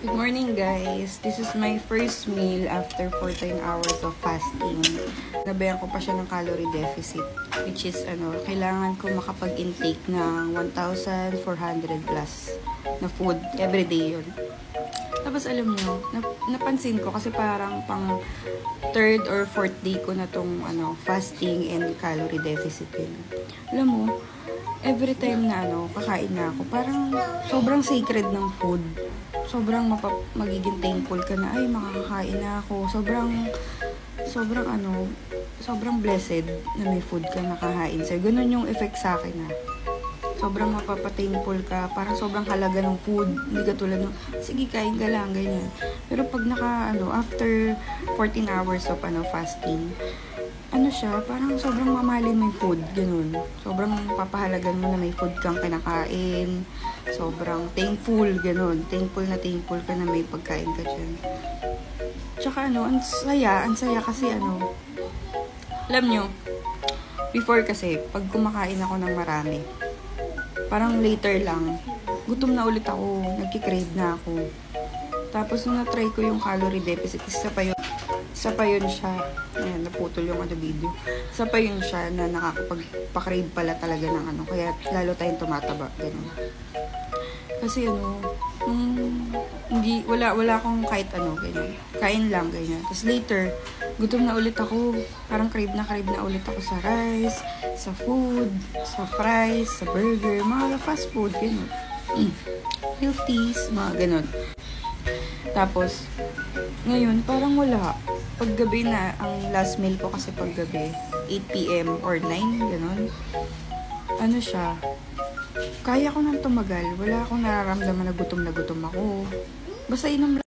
Good morning guys! This is my first meal after 14 hours of fasting. Nabayan ko pa siya ng calorie deficit, which is kailangan ko makapag-intake ng 1,400 plus na food everyday yun. Tapos alam nyo, napansin ko kasi parang pang third or fourth day ko na tong fasting and calorie deficit yun. Alam mo, every time na kakain na ako, parang sobrang sacred ng food. Sobrang magiging thankful ka na, ay, makakakain na ako. Sobrang blessed na may food ka nakahain. So, ganun yung effect sa akin na. Sobrang mapapa-thankful ka. Parang sobrang halaga ng food. Hindi ka tulad ng, sige, kain ka lang, ganyan. Pero pag after 14 hours of fasting, siya, parang sobrang mamahalin mo yung food, ganun. Sobrang papahalagan mo na may food kang kinakain. Sobrang thankful, ganun. Thankful ka na may pagkain ka dyan. Tsaka ang saya kasi alam nyo, before kasi, pag kumakain ako ng marami, parang later lang, gutom na ulit ako, nagkikrave na ako. Tapos nung na-try ko yung calorie deficit, isa pa yun siya, ayan, naputol yung video, isa pa yun siya na nakakapagpa-crave pala talaga ng kaya lalo tayong tumataba, ganun. Kasi wala akong kahit ganyan, kain lang, ganyan. Tapos later, gutom na ulit ako, parang crave na ulit ako sa rice, sa food, sa fries, sa burger, mga fast food, ganun. Healthies, mga ganun. Tapos, ngayon, parang wala. Paggabi na, ang last meal ko kasi paggabi, 8 p.m. or 9, gano'n. Siya, kaya ko nang tumagal. Wala akong nararamdaman na gutom ako. Basta inom